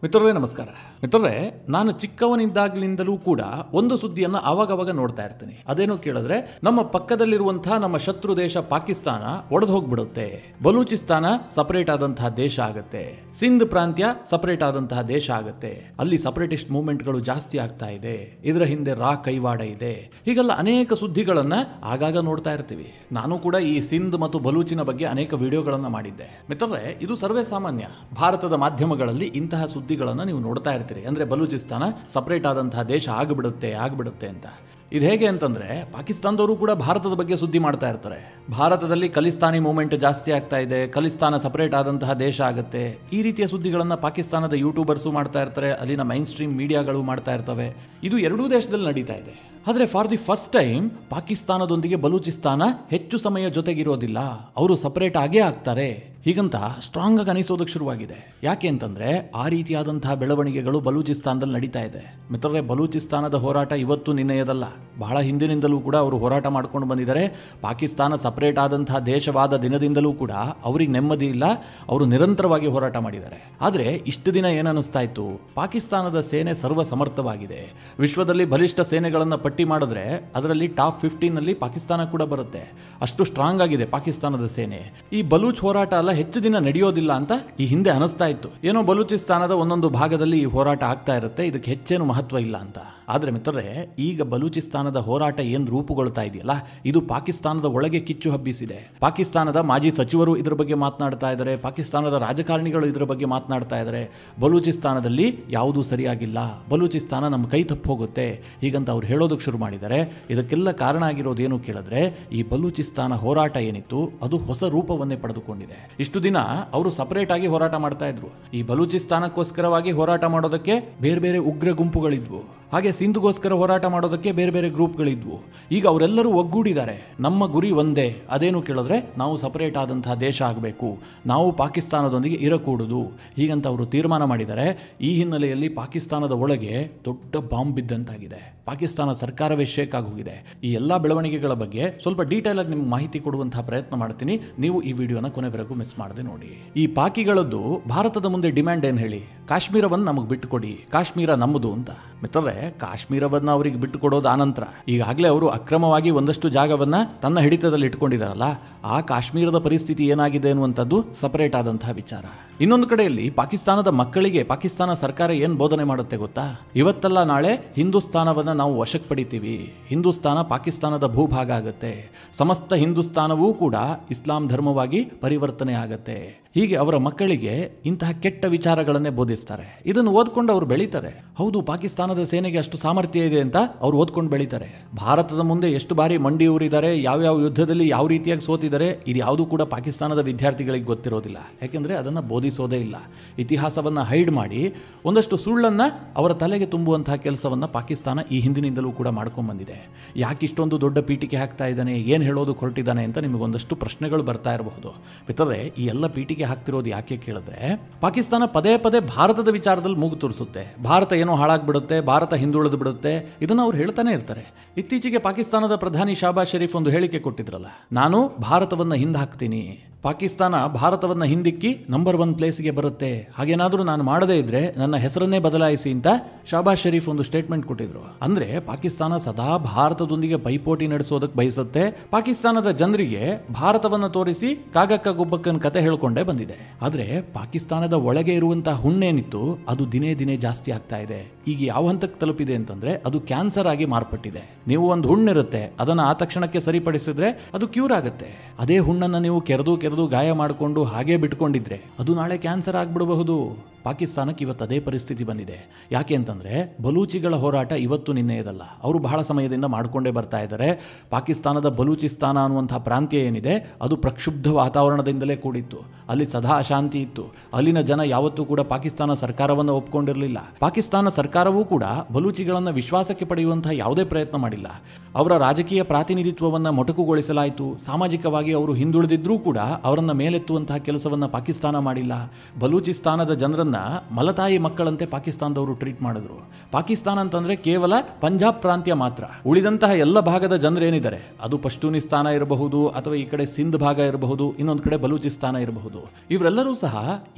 ಮಿತ್ರರೇ ನಮಸ್ಕಾರ. ಮಿತ್ರರೇ, ನಾನು ಚಿಕ್ಕವನಿದ್ದಾಗಲಿಂದಲೂ ಕೂಡ ಒಂದು ಸುದ್ದಿಯನ್ನು ಆವಾಗವಾಗ ನೋಡ್ತಾ ಇರ್ತೀನಿ. ಅದೇನು ಕೇಳಿದ್ರೆ, ನಮ್ಮ ಪಕ್ಕದಲ್ಲಿರುವಂತಹ ನಮ್ಮ ಶತ್ರು ದೇಶ ಪಾಕಿಸ್ತಾನ ಒಡೆದು ಹೋಗ್ಬಿಡುತ್ತೆ, ಬಲೂಚಿಸ್ತಾನ ಸಪರೇಟ್ ಆದಂತಹ ದೇಶ ಆಗುತ್ತೆ, ಸಿಂಧ್ ಪ್ರಾಂತ್ಯ ಸಪರೇಟ್ ಆದಂತಹ ದೇಶ ಆಗುತ್ತೆ, ಅಲ್ಲಿ ಸಪರೇಟಿಸ್ಟ್ ಮೂವ್ಮೆಂಟ್ಗಳು ಜಾಸ್ತಿ ಆಗ್ತಾ ಇದೆ, ಇದರ ಹಿಂದೆ ಕೈವಾಡ ಇದೆ, ಹೀಗೆಲ್ಲ ಅನೇಕ ಸುದ್ದಿಗಳನ್ನ ಆಗಾಗ ನೋಡ್ತಾ ಇರ್ತೀವಿ. ನಾನು ಕೂಡ ಈ ಸಿಂಧ್ ಮತ್ತು ಬಲೂಚಿನ ಬಗ್ಗೆ ಅನೇಕ ವಿಡಿಯೋಗಳನ್ನ ಮಾಡಿದ್ದೆ. ಮಿತ್ರರೇ, ಇದು ಸರ್ವೇ ಸಾಮಾನ್ಯ. ಭಾರತದ ಮಾಧ್ಯಮಗಳಲ್ಲಿ ಇಂತಹ ಸುದ್ದಿಗಳನ್ನು ನೀವು ನೋಡ್ತಾ ಇರ್ತೀರಿ. ಅಂದ್ರೆ ಬಲೂಚಿಸ್ತಾನ ಸಪರೇಟ್ ಆದಂತಹ ದೇಶ ಆಗ್ಬಿಡುತ್ತೆ ಅಂತ. ಇದು ಹೇಗೆ ಅಂತಂದ್ರೆ, ಪಾಕಿಸ್ತಾನದವರು ಕೂಡ ಭಾರತದ ಬಗ್ಗೆ ಸುದ್ದಿ ಮಾಡ್ತಾ ಇರ್ತಾರೆ. ಭಾರತದಲ್ಲಿ ಖಲಿಸ್ತಾನಿ ಮೂವ್ಮೆಂಟ್ ಜಾಸ್ತಿ ಆಗ್ತಾ ಇದೆ, ಖಲಿಸ್ತಾನ ಸಪರೇಟ್ ಆದಂತಹ ದೇಶ ಆಗುತ್ತೆ, ಈ ರೀತಿಯ ಸುದ್ದಿಗಳನ್ನ ಪಾಕಿಸ್ತಾನದ ಯೂಟ್ಯೂಬರ್ಸು ಮಾಡ್ತಾ ಇರ್ತಾರೆ, ಅಲ್ಲಿನ ಮೈನ್ ಸ್ಟ್ರೀಮ್ ಮೀಡಿಯಾಗಳು ಮಾಡ್ತಾ ಇರ್ತವೆ. ಇದು ಎರಡೂ ದೇಶದಲ್ಲಿ ನಡೀತಾ ಇದೆ. ಆದರೆ ಫಾರ್ ದಿ ಫಸ್ಟ್ ಟೈಮ್ ಪಾಕಿಸ್ತಾನದೊಂದಿಗೆ ಬಲೂಚಿಸ್ತಾನ ಹೆಚ್ಚು ಸಮಯ ಜೊತೆಗಿರೋದಿಲ್ಲ, ಅವರು ಸಪರೇಟ್ ಆಗೇ ಆಗ್ತಾರೆ ಹೀಗಂತ ಸ್ಟ್ರಾಂಗ್ ಆಗಿ ಅನಿಸೋದಕ್ಕೆ ಶುರುವಾಗಿದೆ. ಯಾಕೆ ಅಂತಂದ್ರೆ, ಆ ರೀತಿಯಾದಂತಹ ಬೆಳವಣಿಗೆಗಳು ಬಲೂಚಿಸ್ತಾನದಲ್ಲಿ ನಡೀತಾ ಇದೆ. ಮಿತ್ರರೇ, ಬಲೂಚಿಸ್ತಾನದ ಹೋರಾಟ ಇವತ್ತು ನಿನ್ನೆಯದಲ್ಲ, ಬಹಳ ಹಿಂದಿನಿಂದಲೂ ಕೂಡ ಅವರು ಹೋರಾಟ ಮಾಡ್ಕೊಂಡು ಬಂದಿದ್ದಾರೆ. ಪಾಕಿಸ್ತಾನ ಸಪರೇಟ್ ಆದಂತಹ ದೇಶವಾದ ದಿನದಿಂದಲೂ ಕೂಡ ಅವ್ರಿಗೆ ನೆಮ್ಮದಿ ಇಲ್ಲ, ಅವರು ನಿರಂತರವಾಗಿ ಹೋರಾಟ ಮಾಡಿದ್ದಾರೆ. ಆದರೆ ಇಷ್ಟು ದಿನ ಏನನ್ನಿಸ್ತಾ ಇತ್ತು, ಪಾಕಿಸ್ತಾನದ ಸೇನೆ ಸರ್ವ ಸಮರ್ಥವಾಗಿದೆ, ವಿಶ್ವದಲ್ಲಿ ಬಲಿಷ್ಠ ಸೇನೆಗಳನ್ನು ಪಟ್ಟಿ ಮಾಡಿದ್ರೆ ಅದರಲ್ಲಿ ಟಾಪ್ 15ನಲ್ಲಿ ಪಾಕಿಸ್ತಾನ ಕೂಡ ಬರುತ್ತೆ, ಅಷ್ಟು ಸ್ಟ್ರಾಂಗ್ ಆಗಿದೆ ಪಾಕಿಸ್ತಾನದ ಸೇನೆ. ಈ ಬಲೂಚ್ ಹೋರಾಟ ಅಲ್ಲ ಹೆಚ್ಚು ದಿನ ನಡೆಯೋದಿಲ್ಲ ಅಂತ ಈ ಹಿಂದೆ ಅನಿಸ್ತಾ ಇತ್ತು. ಏನೋ ಬಲೂಚಿಸ್ತಾನದ ಒಂದೊಂದು ಭಾಗದಲ್ಲಿ ಈ ಹೋರಾಟ ಆಗ್ತಾ ಇರುತ್ತೆ, ಇದಕ್ಕೆ ಹೆಚ್ಚೇನು ಮಹತ್ವ ಇಲ್ಲ ಅಂತ. ಆದರೆ ಮಿತ್ರರೇ, ಈಗ ಬಲೂಚಿಸ್ತಾನದ ಹೋರಾಟ ಏನು ರೂಪುಗೊಳ್ತಾ ಇದೆಯಲ್ಲ, ಇದು ಪಾಕಿಸ್ತಾನದ ಒಳಗೆ ಕಿಚ್ಚು ಹಬ್ಬಿಸಿದೆ. ಪಾಕಿಸ್ತಾನದ ಮಾಜಿ ಸಚಿವರು ಇದರ ಬಗ್ಗೆ ಮಾತನಾಡ್ತಾ ಇದ್ದಾರೆ, ಪಾಕಿಸ್ತಾನದ ರಾಜಕಾರಣಿಗಳು ಇದರ ಬಗ್ಗೆ ಮಾತನಾಡ್ತಾ ಇದ್ದಾರೆ. ಬಲೂಚಿಸ್ತಾನದಲ್ಲಿ ಯಾವುದೂ ಸರಿಯಾಗಿಲ್ಲ, ಬಲೂಚಿಸ್ತಾನ ನಮ್ಮ ಕೈ ತಪ್ಪು ಹೋಗುತ್ತೆ ಹೀಗಂತ ಅವ್ರು ಹೇಳೋದಕ್ಕೆ ಶುರು ಮಾಡಿದ್ದಾರೆ. ಇದಕ್ಕೆಲ್ಲ ಕಾರಣ ಆಗಿರೋದೇನು ಕೇಳಿದ್ರೆ, ಈ ಬಲೂಚಿಸ್ತಾನ ಹೋರಾಟ ಏನಿತ್ತು ಅದು ಹೊಸ ರೂಪವನ್ನೇ ಪಡೆದುಕೊಂಡಿದೆ. ಇಷ್ಟು ದಿನ ಅವರು ಸಪರೇಟ್ ಆಗಿ ಹೋರಾಟ ಮಾಡ್ತಾ ಇದ್ರು. ಈ ಬಲೂಚಿಸ್ತಾನಕ್ಕೋಸ್ಕರವಾಗಿ ಹೋರಾಟ ಮಾಡೋದಕ್ಕೆ ಬೇರೆ ಬೇರೆ ಉಗ್ರ ಗುಂಪುಗಳಿದ್ವು, ಹಾಗೆ ಸಿಂಧ್ಗೋಸ್ಕರ ಹೋರಾಟ ಮಾಡೋದಕ್ಕೆ ಬೇರೆ ಬೇರೆ ಗ್ರೂಪ್ಗಳಿದ್ವು. ಈಗ ಅವರೆಲ್ಲರೂ ಒಗ್ಗೂಡಿದ್ದಾರೆ, ನಮ್ಮ ಗುರಿ ಒಂದೇ, ಅದೇನು ಕೇಳಿದ್ರೆ ನಾವು ಸಪರೇಟ್ ಆದಂತಹ ದೇಶ ಆಗಬೇಕು, ನಾವು ಪಾಕಿಸ್ತಾನದೊಂದಿಗೆ ಇರಕೂಡುದು ಹೀಗಂತ ಅವರು ತೀರ್ಮಾನ ಮಾಡಿದ್ದಾರೆ. ಈ ಹಿನ್ನೆಲೆಯಲ್ಲಿ ಪಾಕಿಸ್ತಾನದ ಒಳಗೆ ದೊಡ್ಡ ಬಾಂಬ್ ಬಿದ್ದಂತಾಗಿದೆ, ಪಾಕಿಸ್ತಾನ ಸರ್ಕಾರವೇ ಶೇಕ್ ಆಗೋಗಿದೆ. ಈ ಎಲ್ಲ ಬೆಳವಣಿಗೆಗಳ ಬಗ್ಗೆ ಸ್ವಲ್ಪ ಡೀಟೇಲ್ ಆಗಿ ನಿಮ್ಗೆ ಮಾಹಿತಿ ಕೊಡುವಂತಹ ಪ್ರಯತ್ನ ಮಾಡ್ತೀನಿ. ನೀವು ಈ ವಿಡಿಯೋನ ಕೊನೆವರೆಗೂ ಮಿಸ್ ಮಾಡದೆ ನೋಡಿ. ಈ ಪಾಕಿಗಳದ್ದು ಭಾರತದ ಮುಂದೆ ಡಿಮ್ಯಾಂಡ್ ಏನು ಹೇಳಿ, ಕಾಶ್ಮೀರವನ್ನು ನಮಗೆ ಬಿಟ್ಟುಕೊಡಿ, ಕಾಶ್ಮೀರ ನಮ್ಮದು ಅಂತ. ಮಿತ್ರರೇ, ಕಾಶ್ಮೀರವನ್ನ ಅವರಿಗೆ ಬಿಟ್ಟು ಕೊಡೋದು ಆನಂತರ, ಈಗಾಗಲೇ ಅವರು ಅಕ್ರಮವಾಗಿ ಒಂದಷ್ಟು ಜಾಗವನ್ನ ತನ್ನ ಹಿಡಿತದಲ್ಲಿ ಇಟ್ಕೊಂಡಿದ್ದಾರಲ್ಲ, ಆ ಕಾಶ್ಮೀರದ ಪರಿಸ್ಥಿತಿ ಏನಾಗಿದೆ ಅನ್ನುವಂಥದ್ದು ಸಪರೇಟ್ ಆದಂತಹ ವಿಚಾರ. ಇನ್ನೊಂದು ಕಡೆಯಲ್ಲಿ ಪಾಕಿಸ್ತಾನದ ಮಕ್ಕಳಿಗೆ ಪಾಕಿಸ್ತಾನ ಸರ್ಕಾರ ಏನು ಬೋಧನೆ ಮಾಡುತ್ತೆ ಗೊತ್ತಾ, ಇವತ್ತಲ್ಲ ನಾಳೆ ಹಿಂದೂಸ್ತಾನವನ್ನ ನಾವು ವಶಕ್ಕೆ ಪಡಿತೀವಿ, ಹಿಂದೂಸ್ತಾನ ಪಾಕಿಸ್ತಾನದ ಭೂಭಾಗ ಆಗುತ್ತೆ, ಸಮಸ್ತ ಹಿಂದೂಸ್ತಾನವೂ ಕೂಡ ಇಸ್ಲಾಂ ಧರ್ಮವಾಗಿ ಪರಿವರ್ತನೆ ಆಗತ್ತೆ. ಹೀಗೆ ಅವರ ಮಕ್ಕಳಿಗೆ ಇಂತಹ ಕೆಟ್ಟ ವಿಚಾರಗಳನ್ನೇ ಬೋಧಿಸ್ತಾರೆ. ಇದನ್ನು ಓದ್ಕೊಂಡು ಅವರು ಬೆಳೀತಾರೆ. ಹೌದು, ಪಾಕಿಸ್ತಾನದ ಸೇನೆಗೆ ಅಷ್ಟು ಸಾಮರ್ಥ್ಯ ಇದೆ ಅಂತ ಅವ್ರು ಓದ್ಕೊಂಡು ಬೆಳೀತಾರೆ. ಭಾರತದ ಮುಂದೆ ಎಷ್ಟು ಬಾರಿ ಮಂಡಿ ಊರಿದ್ದಾರೆ, ಯಾವ್ಯಾವ ಯುದ್ಧದಲ್ಲಿ ಯಾವ ರೀತಿಯಾಗಿ ಸೋತಿದ್ದಾರೆ, ಇದು ಯಾವುದು ಕೂಡ ಪಾಕಿಸ್ತಾನದ ವಿದ್ಯಾರ್ಥಿಗಳಿಗೆ ಗೊತ್ತಿರೋದಿಲ್ಲ. ಯಾಕೆಂದ್ರೆ ಅದನ್ನು ಬೋಧಿಸೋದೇ ಇಲ್ಲ. ಇತಿಹಾಸವನ್ನ ಹೈಡ್ ಮಾಡಿ ಒಂದಷ್ಟು ಸುಳ್ಳನ್ನ ಅವರ ತಲೆಗೆ ತುಂಬುವಂತಹ ಕೆಲಸವನ್ನ ಪಾಕಿಸ್ತಾನ ಈ ಹಿಂದಿನಿಂದಲೂ ಕೂಡ ಮಾಡ್ಕೊಂಡ್ ಬಂದಿದೆ. ಯಾಕೆ ಇಷ್ಟೊಂದು ದೊಡ್ಡ ಪೀಠಿಕೆ ಹಾಕ್ತಾ ಇದ್ದಾನೆ, ಏನು ಹೇಳೋದು ಹೊರಟಿದ್ದಾನೆ ಅಂತ ನಿಮಗೊಂದಷ್ಟು ಪ್ರಶ್ನೆಗಳು ಬರ್ತಾ ಇರಬಹುದು. ಮಿತ್ರರೇ, ಈ ಎಲ್ಲ ಪೀಠಿಕೆ ಹಾಕ್ತಿರೋದು ಯಾಕೆ ಕೇಳಿದ್ರೆ, ಪಾಕಿಸ್ತಾನ ಪದೇ ಪದೇ ಭಾರತದ ವಿಚಾರದಲ್ಲಿ ಮೂಗು ತೋರಿಸುತ್ತೆ, ಭಾರತ ಏನೋ ಹಾಳಾಗ್ಬಿಡುತ್ತೆ, ಭಾರತ ಹಿಂದುಳಿದು ಬಿಡುತ್ತೆ, ಇದನ್ನು ಅವ್ರು ಹೇಳ್ತಾನೆ ಇರ್ತಾರೆ. ಇತ್ತೀಚೆಗೆ ಪಾಕಿಸ್ತಾನದ ಪ್ರಧಾನಿ ಶಾಬಾಜ್ ಶರೀಫ್ ಒಂದು ಹೇಳಿಕೆ ಕೊಟ್ಟಿದ್ರಲ್ಲ, ನಾನು ಭಾರತವನ್ನ ಹಿಂದೆ ಹಾಕ್ತೀನಿ, ಪಾಕಿಸ್ತಾನ ಭಾರತವನ್ನ ಹಿಂದಿಕ್ಕಿ ನಂಬರ್ 1 ಪ್ಲೇಸ್ಗೆ ಬರುತ್ತೆ, ಹಾಗೇನಾದ್ರೂ ನಾನು ಮಾಡದೇ ಇದ್ರೆ ನನ್ನ ಹೆಸರನ್ನೇ ಬದಲಾಯಿಸಿ ಅಂತ ಶಾಬಾಜ್ ಶರೀಫ್ ಒಂದು ಸ್ಟೇಟ್ಮೆಂಟ್ ಕೊಟ್ಟಿದ್ರು. ಅಂದ್ರೆ ಪಾಕಿಸ್ತಾನ ಸದಾ ಭಾರತದೊಂದಿಗೆ ಪೈಪೋಟಿ ನಡೆಸೋದಕ್ಕೆ ಬಯಸುತ್ತೆ, ಪಾಕಿಸ್ತಾನದ ಜನರಿಗೆ ಭಾರತವನ್ನ ತೋರಿಸಿ ಕಾಗಕ್ಕ ಗುಬ್ಬಕ್ಕನ ಕತೆ ಹೇಳ್ಕೊಂಡೇ ಬಂದಿದೆ. ಆದ್ರೆ ಪಾಕಿಸ್ತಾನದ ಒಳಗೆ ಇರುವಂತಹ ಹುಣ್ಣೇನಿತ್ತು ಅದು ದಿನೇ ದಿನೇ ಜಾಸ್ತಿ ಆಗ್ತಾ ಇದೆ. ಈಗ ಯಾವ ಹಂತಕ್ಕೆ ತಲುಪಿದೆ ಅಂತಂದ್ರೆ, ಅದು ಕ್ಯಾನ್ಸರ್ ಆಗಿ ಮಾರ್ಪಟ್ಟಿದೆ. ನೀವು ಒಂದು ಹುಣ್ಣಿರುತ್ತೆ, ಅದನ್ನ ಆ ತಕ್ಷಣಕ್ಕೆ ಸರಿಪಡಿಸಿದ್ರೆ ಅದು ಕ್ಯೂರ್ ಆಗುತ್ತೆ. ಅದೇ ಹುಣ್ಣನ್ನ ನೀವು ಕೆರೆದು ಗಾಯ ಮಾಡಿಕೊಂಡು ಹಾಗೆ ಬಿಟ್ಕೊಂಡಿದ್ರೆ ಅದು ನಾಳೆ ಕ್ಯಾನ್ಸರ್ ಆಗ್ಬಿಡಬಹುದು. ಪಾಕಿಸ್ತಾನಕ್ಕೆ ಇವತ್ತು ಅದೇ ಪರಿಸ್ಥಿತಿ ಬಂದಿದೆ. ಯಾಕೆ ಅಂತಂದ್ರೆ, ಬಲೂಚಿಗಳ ಹೋರಾಟ ಇವತ್ತು ನಿನ್ನೆಯದಲ್ಲ, ಅವರು ಬಹಳ ಸಮಯದಿಂದ ಮಾಡಿಕೊಂಡೇ ಬರ್ತಾ ಇದ್ದಾರೆ. ಪಾಕಿಸ್ತಾನದ ಬಲೂಚಿಸ್ತಾನ ಅನ್ನುವಂತಹ ಪ್ರಾಂತ್ಯ ಏನಿದೆ ಅದು ಪ್ರಕ್ಷುಬ್ಧ ವಾತಾವರಣದಿಂದಲೇ ಕೂಡಿತ್ತು, ಅಲ್ಲಿ ಸದಾ ಅಶಾಂತಿ ಇತ್ತು, ಅಲ್ಲಿನ ಜನ ಯಾವತ್ತೂ ಕೂಡ ಪಾಕಿಸ್ತಾನ ಸರ್ಕಾರವನ್ನು ಒಪ್ಕೊಂಡಿರಲಿಲ್ಲ. ಪಾಕಿಸ್ತಾನ ಸರ್ಕಾರವೂ ಕೂಡ ಬಲೂಚಿಗಳನ್ನು ವಿಶ್ವಾಸಕ್ಕೆ ಪಡೆಯುವಂತಹ ಯಾವುದೇ ಪ್ರಯತ್ನ ಮಾಡಿಲ್ಲ. ಅವರ ರಾಜಕೀಯ ಪ್ರಾತಿನಿಧಿತ್ವವನ್ನು ಮೊಟಕುಗೊಳಿಸಲಾಯಿತು, ಸಾಮಾಜಿಕವಾಗಿ ಅವರು ಹಿಂದುಳಿದಿದ್ರೂ ಕೂಡ ಅವರನ್ನ ಮೇಲೆತ್ತುವಂತಹ ಕೆಲಸವನ್ನ ಪಾಕಿಸ್ತಾನ ಮಾಡಿಲ್ಲ. ಬಲೂಚಿಸ್ತಾನದ ಜನರನ್ನ ಮಲತಾಯಿ ಮಕ್ಕಳಂತೆ ಪಾಕಿಸ್ತಾನದವರು ಟ್ರೀಟ್ ಮಾಡಿದ್ರು. ಪಾಕಿಸ್ತಾನ ಅಂತಂದ್ರೆ ಕೇವಲ ಪಂಜಾಬ್ ಪ್ರಾಂತ್ಯ ಮಾತ್ರ. ಉಳಿದಂತಹ ಎಲ್ಲ ಭಾಗದ ಜನರೇನಿದ್ದಾರೆ, ಅದು ಪಶ್ತೂನಿಸ್ತಾನ ಇರಬಹುದು, ಅಥವಾ ಈ ಕಡೆ ಸಿಂಧ್ ಭಾಗ ಇರಬಹುದು, ಇನ್ನೊಂದು ಕಡೆ ಬಲೂಚಿಸ್ತಾನ ಇರಬಹುದು, ಇವರೆಲ್ಲರೂ ಸಹ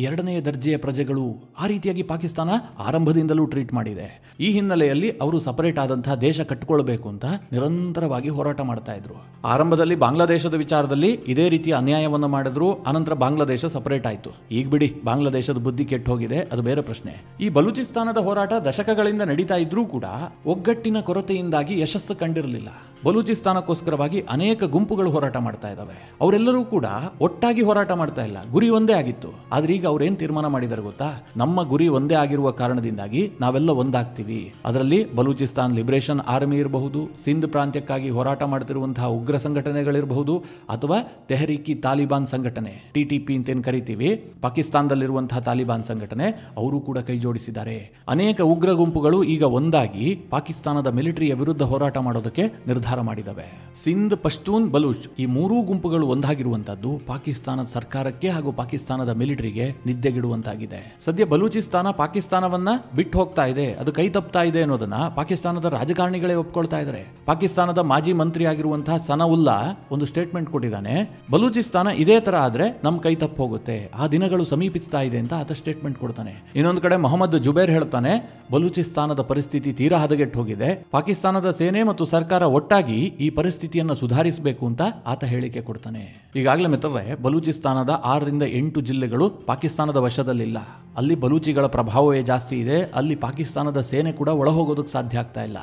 ಎರಡನೆಯ ದರ್ಜೆಯ ಪ್ರಜೆಗಳು. ಆ ರೀತಿಯಾಗಿ ಪಾಕಿಸ್ತಾನ ಆರಂಭದಿಂದಲೂ ಟ್ರೀಟ್ ಮಾಡಿದೆ. ಈ ಹಿನ್ನೆಲೆಯಲ್ಲಿ ಅವರು ಸಪರೇಟ್ ಆದಂತಹ ದೇಶ ಕಟ್ಟಿಕೊಳ್ಬೇಕು ಅಂತ ನಿರಂತರವಾಗಿ ಹೋರಾಟ ಮಾಡ್ತಾ ಇದ್ರು. ಆರಂಭದಲ್ಲಿ ಬಾಂಗ್ಲಾದೇಶದ ವಿಚಾರದಲ್ಲಿ ಇದೇ ರೀತಿಯ ಅನ್ಯಾಯವನ್ನು ಮಾಡಿದ್ರು. ಅನಂತರ ಬಾಂಗ್ಲಾದೇಶ ಸಪರೇಟ್ ಆಯಿತು. ಈಗ ಬಿಡಿ, ಬಾಂಗ್ಲಾದೇಶದ ಬುದ್ಧಿ ಕೆಟ್ಟು ಹೋಗಿದೆ, ಅದು ಬೇರೆ ಪ್ರಶ್ನೆ. ಈ ಬಲೂಚಿಸ್ತಾನದ ಹೋರಾಟ ದಶಕಗಳಿಂದ ನಡೀತಾ ಇದ್ರೂ ಕೂಡ ಒಗ್ಗಟ್ಟಿನ ಕೊರತೆಯಿಂದಾಗಿ ಯಶಸ್ಸು ಕಂಡಿರಲಿಲ್ಲ. ಬಲೂಚಿಸ್ತಾನಕ್ಕೋಸ್ಕರವಾಗಿ ಅನೇಕ ಗುಂಪುಗಳು ಹೋರಾಟ ಮಾಡ್ತಾ ಇದ್ದಾವೆ. ಅವರೆಲ್ಲರೂ ಕೂಡ ಒಟ್ಟಾಗಿ ಹೋರಾಟ ಮಾಡ್ತಾ ಇಲ್ಲ, ಗುರಿ ಒಂದೇ ಆಗಿತ್ತು. ಆದ್ರೆ ಈಗ ಅವ್ರೇನ್ ತೀರ್ಮಾನ ಮಾಡಿದಾರೆ ಗೊತ್ತಾ? ನಮ್ಮ ಗುರಿ ಒಂದೇ ಆಗಿರುವ ಕಾರಣದಿಂದಾಗಿ ನಾವೆಲ್ಲ ಒಂದಾಗ್ತೀವಿ. ಅದರಲ್ಲಿ ಬಲೂಚಿಸ್ತಾನ್ ಲಿಬರೇಷನ್ ಆರ್ಮಿ ಇರಬಹುದು, ಸಿಂಧ್ ಪ್ರಾಂತ್ಯಕ್ಕಾಗಿ ಹೋರಾಟ ಮಾಡ್ತಿರುವಂತಹ ಉಗ್ರ ಸಂಘಟನೆಗಳಿರಬಹುದು, ಅಥವಾ ತೆಹರೀಕಿ ತಾಲಿಬಾನ್ ಸಂಘಟನೆ TTP ಅಂತೇನು ಕರಿತೀವಿ, ಪಾಕಿಸ್ತಾನದಲ್ಲಿರುವಂತಹ ತಾಲಿಬಾನ್ ಸಂಘಟನೆ, ಅವರು ಕೂಡ ಕೈ ಜೋಡಿಸಿದ್ದಾರೆ. ಅನೇಕ ಉಗ್ರ ಗುಂಪುಗಳು ಈಗ ಒಂದಾಗಿ ಪಾಕಿಸ್ತಾನದ ಮಿಲಿಟರಿಯ ವಿರುದ್ಧ ಹೋರಾಟ ಮಾಡೋದಕ್ಕೆ ನಿರ್ಧಾರ ಮಾಡಿದವೆ. ಸಿಂಧ್, ಪಶ್ತೂನ್, ಬಲೂಚ್ ಈ ಮೂರೂ ಗುಂಪುಗಳು ಒಂದಾಗಿರುವಂತದ್ದು ಪಾಕಿಸ್ತಾನದ ಸರ್ಕಾರಕ್ಕೆ ಹಾಗೂ ಪಾಕಿಸ್ತಾನದ ಮಿಲಿಟರಿಗೆ ನಿದ್ದೆಗಿಡುವಂತಾಗಿದೆ. ಸದ್ಯ ಬಲೂಚಿಸ್ತಾನ ಪಾಕಿಸ್ತಾನವನ್ನ ಬಿಟ್ಟು ಹೋಗ್ತಾ ಇದೆ, ಅದು ಕೈ ತಪ್ತಾ ಇದೆ ಅನ್ನೋದನ್ನ ಪಾಕಿಸ್ತಾನದ ರಾಜಕಾರಣಿಗಳೇ ಒಪ್ಕೊಳ್ತಾ ಇದ್ದಾರೆ. ಪಾಕಿಸ್ತಾನದ ಮಾಜಿ ಮಂತ್ರಿ ಆಗಿರುವಂತಹ ಸನಾವುಲ್ಲಾ ಒಂದು ಸ್ಟೇಟ್ಮೆಂಟ್ ಕೊಟ್ಟಿದ್ದಾನೆ. ಬಲೂಚಿಸ್ತಾನ ಇದೇ ತರ ಆದ್ರೆ ನಮ್ ಕೈ ತಪ್ಪು ಹೋಗುತ್ತೆ, ಆ ದಿನಗಳು ಸಮೀಪಿಸ್ತಾ ಇದೆ ಅಂತ ಆತ ಸ್ಟೇಟ್ಮೆಂಟ್ ಕೊಡ್ತಾನೆ. ಇನ್ನೊಂದು ಕಡೆ ಮೊಹಮ್ಮದ್ ಜುಬೇರ್ ಹೇಳ್ತಾನೆ, ಬಲೂಚಿಸ್ತಾನದ ಪರಿಸ್ಥಿತಿ ತೀರಾ ಹದಗೆಟ್ಟು ಹೋಗಿದೆ, ಪಾಕಿಸ್ತಾನದ ಸೇನೆ ಮತ್ತು ಸರ್ಕಾರ ಒಟ್ಟಾಗಿ ಈ ಪರಿಸ್ಥಿತಿಯನ್ನು ಸುಧಾರಿಸಬೇಕು ಅಂತ ಆತ ಹೇಳಿಕೆ ಕೊಡ್ತಾನೆ. ಈಗಾಗಲೇ ಮಿತ್ರರೇ, ಬಲೂಚಿಸ್ತಾನದ 6 ರಿಂದ 8 ಜಿಲ್ಲೆಗಳು ಪಾಕಿಸ್ತಾನದ ವಶದಲ್ಲಿಲ್ಲ. ಅಲ್ಲಿ ಬಲೂಚಿಗಳ ಪ್ರಭಾವವೇ ಜಾಸ್ತಿ ಇದೆ. ಅಲ್ಲಿ ಪಾಕಿಸ್ತಾನದ ಸೇನೆ ಕೂಡ ಒಳ ಹೋಗೋದಕ್ಕೆ ಸಾಧ್ಯ ಆಗ್ತಾ ಇಲ್ಲ.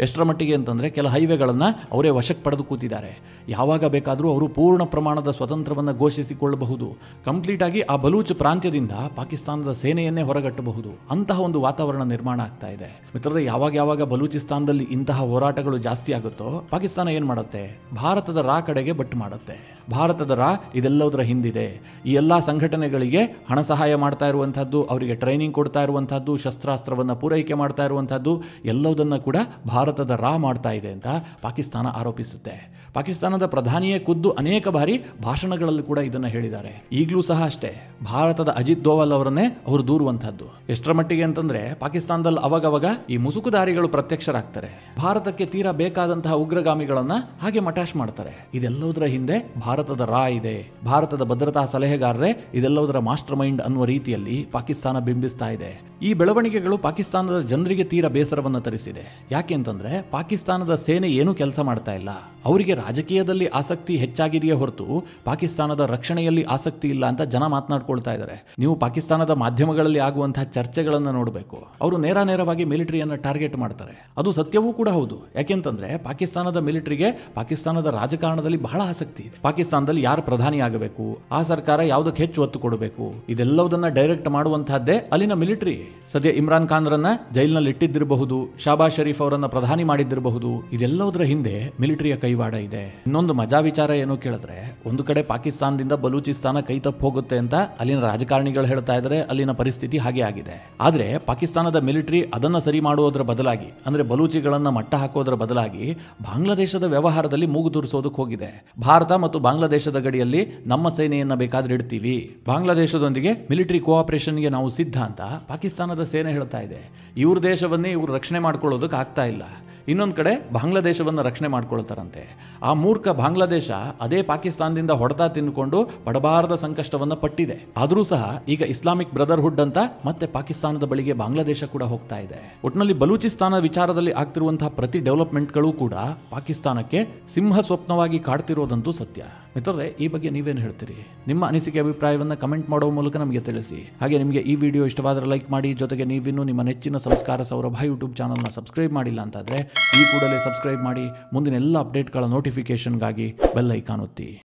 ಎಷ್ಟರ ಮಟ್ಟಿಗೆ ಅಂತಂದ್ರೆ ಕೆಲ ಹೈವೇಗಳನ್ನ ಅವರೇ ವಶಕ್ಕೆ ಪಡೆದು ಕೂತಿದ್ದಾರೆ. ಯಾವಾಗ ಬೇಕಾದರೂ ಅವರು ಪೂರ್ಣ ಪ್ರಮಾಣದ ಸ್ವತಂತ್ರವನ್ನು ಘೋಷಿಸಿಕೊಳ್ಳಬಹುದು. ಕಂಪ್ಲೀಟ್ ಆಗಿ ಆ ಬಲೂಚ್ ಪ್ರಾಂತ್ಯದಿಂದ ಪಾಕಿಸ್ತಾನದ ಸೇನೆಯನ್ನೇ ಹೊರಗಟ್ಟಬಹುದು. ಅಂತಹ ಒಂದು ವಾತಾವರಣ ನಿರ್ಮಾಣ ಆಗ್ತಾ ಇದೆ. ಮಿತ್ರರೇ, ಯಾವಾಗ ಬಲೂಚಿಸ್ತಾನದಲ್ಲಿ ಇಂತಹ ಹೋರಾಟಗಳು ಜಾಸ್ತಿ ಆಗುತ್ತೋ ಪಾಕಿಸ್ತಾನ ಏನ್ ಮಾಡುತ್ತೆ? ಭಾರತದ ರಾ ಕಡೆಗೆ ಬಟ್ಟು ಮಾಡುತ್ತೆ. ಭಾರತದ ರಾ ಇದೆಲ್ಲದರ ಹಿಂದಿದೆ. ಈ ಎಲ್ಲಾ ಸಂಘಟನೆಗಳಿಗೆ ಹಣ ಸಹಾಯ ಮಾಡ್ತಾ ಇರುವಂತಹದ್ದು, ಅವರಿಗೆ ಟ್ರೈನಿಂಗ್ ಕೊಡ್ತಾ ಇರುವಂತಹದ್ದು, ಶಸ್ತ್ರಾಸ್ತ್ರವನ್ನು ಪೂರೈಕೆ ಮಾಡ್ತಾ ಇರುವಂತಹದ್ದು ಎಲ್ಲವುದನ್ನು ಕೂಡ ಭಾರತದ ರಾ ಮಾಡ್ತಾ ಇದೆ ಅಂತ ಪಾಕಿಸ್ತಾನ ಆರೋಪಿಸುತ್ತೆ. ಪಾಕಿಸ್ತಾನದ ಪ್ರಧಾನಿಯೇ ಖುದ್ದು ಅನೇಕ ಬಾರಿ ಭಾಷಣಗಳಲ್ಲಿ ಕೂಡ ಇದನ್ನು ಹೇಳಿದ್ದಾರೆ. ಈಗಲೂ ಸಹ ಅಷ್ಟೇ, ಭಾರತದ ಅಜಿತ್ ದೋವಲ್ ಅವರನ್ನೇ ಅವರು ದೂರುವಂತಹದ್ದು. ಎಷ್ಟರ ಮಟ್ಟಿಗೆ ಅಂತಂದ್ರೆ ಪಾಕಿಸ್ತಾನದಲ್ಲಿ ಅವಾಗವಾಗ ಈ ಮುಸುಕುದಾರಿಗಳು ಪ್ರತ್ಯಕ್ಷರಾಗ್ತಾರೆ. ಭಾರತಕ್ಕೆ ತೀರಾ ಬೇಕಾದಂತಹ ಉಗ್ರಗಾಮಿಗಳನ್ನ ಹಾಗೆ ಮಟಾಶ್ ಮಾಡ್ತಾರೆ. ಇದೆಲ್ಲದರ ಹಿಂದೆ ಭಾರತದ ರಾ ಇದೆ, ಭಾರತದ ಭದ್ರತಾ ಸಲಹೆಗಾರರೇ ಇದೆಲ್ಲದರ ಮಾಸ್ಟರ್ ಮೈಂಡ್ ಅನ್ನುವ ರೀತಿಯಲ್ಲಿ ಪಾಕಿಸ್ತಾನ ಬಿಂಬಿಸ್ತಾ ಇದೆ. ಈ ಬೆಳವಣಿಗೆಗಳು ಪಾಕಿಸ್ತಾನದ ಜನರಿಗೆ ತೀರಾ ಬೇಸರವನ್ನು ತರಿಸಿದೆ. ಯಾಕೆ ಅಂತಂದ್ರೆ ಪಾಕಿಸ್ತಾನದ ಸೇನೆ ಏನೂ ಕೆಲಸ ಮಾಡ್ತಾ ಇಲ್ಲ. ಅವರಿಗೆ ರಾಜಕೀಯದಲ್ಲಿ ಆಸಕ್ತಿ ಹೆಚ್ಚಾಗಿದೆಯೇ ಹೊರತು ಪಾಕಿಸ್ತಾನದ ರಕ್ಷಣೆಯಲ್ಲಿ ಆಸಕ್ತಿ ಇಲ್ಲ ಅಂತ ಜನ ಮಾತನಾಡ್ಕೊಳ್ತಾ ಇದ್ದಾರೆ. ನೀವು ಪಾಕಿಸ್ತಾನದ ಮಾಧ್ಯಮಗಳಲ್ಲಿ ಆಗುವಂತಹ ಚರ್ಚೆಗಳನ್ನು ನೋಡಬೇಕು. ಅವರು ನೇರವಾಗಿ ಮಿಲಿಟರಿಯನ್ನು ಟಾರ್ಗೆಟ್ ಮಾಡ್ತಾರೆ. ಅದು ಸತ್ಯವೂ ಕೂಡ ಹೌದು. ಯಾಕೆಂತಂದ್ರೆ ಪಾಕಿಸ್ತಾನದ ಮಿಲಿಟರಿಗೆ ಪಾಕಿಸ್ತಾನದ ರಾಜಕಾರಣದಲ್ಲಿ ಬಹಳ ಆಸಕ್ತಿ ಇದೆ. ಪಾಕಿಸ್ತಾನದಲ್ಲಿ ಯಾರು ಪ್ರಧಾನಿ ಆಗಬೇಕು, ಆ ಸರ್ಕಾರ ಯಾವುದಕ್ಕೆ ಹೆಚ್ಚು ಒತ್ತು ಕೊಡಬೇಕು, ಇದೆಲ್ಲವುದನ್ನ ಡೈರೆಕ್ಟ್ ಮಾಡುವಂತಹದ್ದೇ ಅಲ್ಲಿನ ಮಿಲಿಟರಿ. ಸದ್ಯ ಇಮ್ರಾನ್ ಖಾನ್ ರನ್ನ ಜೈಲಿನಲ್ಲಿ ಇಟ್ಟಿದ್ದಿರಬಹುದು, ಶಾಬಾಜ್ ಶರೀಫ್ ಅವರನ್ನ ಪ್ರಧಾನಿ ಮಾಡಿದ್ದಿರಬಹುದು. ಇದೆಲ್ಲದರ ಹಿಂದೆ ಮಿಲಿಟರಿಯ ಕೈವಾಡ ಇದೆ. ಇನ್ನೊಂದು ಮಜಾ ವಿಚಾರ ಏನು ಕೇಳಿದ್ರೆ, ಒಂದು ಕಡೆ ಪಾಕಿಸ್ತಾನದಿಂದ ಬಲೂಚಿಸ್ತಾನ ಕೈ ತಪ್ಪು ಹೋಗುತ್ತೆ ಅಂತ ಅಲ್ಲಿನ ರಾಜಕಾರಣಿಗಳು ಹೇಳ್ತಾ ಇದ್ದಾರೆ. ಅಲ್ಲಿನ ಪರಿಸ್ಥಿತಿ ಹಾಗೆ ಆಗಿದೆ. ಆದ್ರೆ ಪಾಕಿಸ್ತಾನದ ಮಿಲಿಟರಿ ಅದನ್ನ ಸರಿ ಮಾಡುವುದರ ಬದಲಾಗಿ, ಅಂದ್ರೆ ಬಲೂಚಿಗಳನ್ನ ಮಟ್ಟ ಹಾಕೋದ್ರ ಬದಲಾಗಿ ಬಾಂಗ್ಲಾದೇಶದ ವ್ಯವಹಾರದಲ್ಲಿ ಮೂಗು ತೂರಿಸೋದಕ್ಕೆ ಹೋಗಿದೆ. ಭಾರತ ಮತ್ತು ಬಾಂಗ್ಲಾದೇಶದ ಗಡಿಯಲ್ಲಿ ನಮ್ಮ ಸೇನೆಯನ್ನ ಬೇಕಾದ್ರೆ ಇಡ್ತೀವಿ, ಬಾಂಗ್ಲಾದೇಶದೊಂದಿಗೆ ಮಿಲಿಟರಿ ಕೋಆಪರೇಷನ್ಗೆ ನಾವು ಸಿದ್ಧ ಅಂತ ಪಾಕಿಸ್ತಾನದ ಸೇನೆ ಹೇಳ್ತಾ ಇದೆ. ಇವ್ರ ದೇಶವನ್ನೇ ಇವರು ರಕ್ಷಣೆ ಮಾಡ್ಕೊಳ್ಳೋದಕ್ಕೆ ಆಗ್ತಾ ಇಲ್ಲ. ಇನ್ನೊಂದು ಕಡೆ ಬಾಂಗ್ಲಾದೇಶವನ್ನು ರಕ್ಷಣೆ ಮಾಡ್ಕೊಳ್ತಾರಂತೆ. ಆ ಮೂರ್ಖ ಬಾಂಗ್ಲಾದೇಶ ಅದೇ ಪಾಕಿಸ್ತಾನದಿಂದ ಹೊಡೆತ ತಿಂದುಕೊಂಡು ಪಡಬಾರದ ಸಂಕಷ್ಟವನ್ನು ಪಟ್ಟಿದೆ. ಆದರೂ ಸಹ ಈಗ ಇಸ್ಲಾಮಿಕ್ ಬ್ರದರ್ಹುಡ್ ಅಂತ ಮತ್ತೆ ಪಾಕಿಸ್ತಾನದ ಬಳಿಗೆ ಬಾಂಗ್ಲಾದೇಶ ಕೂಡ ಹೋಗ್ತಾ ಇದೆ. ಒಟ್ಟಿನಲ್ಲಿ ಬಲೂಚಿಸ್ತಾನ ವಿಚಾರದಲ್ಲಿ ಆಗ್ತಿರುವಂತಹ ಪ್ರತಿ ಡೆವಲಪ್ಮೆಂಟ್ಗಳು ಕೂಡ ಪಾಕಿಸ್ತಾನಕ್ಕೆ ಸಿಂಹ ಸ್ವಪ್ನವಾಗಿ ಕಾಡ್ತಿರೋದಂತೂ ಸತ್ಯ. ಮಿತ್ರರೇ, ಈ ಬಗ್ಗೆ ನೀವೇನು ಹೇಳ್ತೀರಿ? ನಿಮ್ಮ ಅನಿಸಿಕೆ ಅಭಿಪ್ರಾಯವನ್ನು ಕಮೆಂಟ್ ಮಾಡುವ ಮೂಲಕ ನಮಗೆ ತಿಳಿಸಿ. ಹಾಗೆ ನಿಮಗೆ ಈ ವಿಡಿಯೋ ಇಷ್ಟವಾದರೆ ಲೈಕ್ ಮಾಡಿ. ಜೊತೆಗೆ ನೀವಿನ್ನೂ ನಿಮ್ಮ ನೆಚ್ಚಿನ ಸಂಸ್ಕಾರ ಸೌರಭ ಯೂಟ್ಯೂಬ್ ಚಾನಲ್ನ ಸಬ್ಸ್ಕ್ರೈಬ್ ಮಾಡಿಲ್ಲ ಅಂತಾದರೆ ಈ ಕೂಡಲೇ ಸಬ್ಸ್ಕ್ರೈಬ್ ಮಾಡಿ. ಮುಂದಿನ ಎಲ್ಲ ಅಪ್ಡೇಟ್ಗಳ ನೋಟಿಫಿಕೇಶನ್ಗಾಗಿ ಬೆಲ್ ಐಕಾನ್ ಒತ್ತಿ.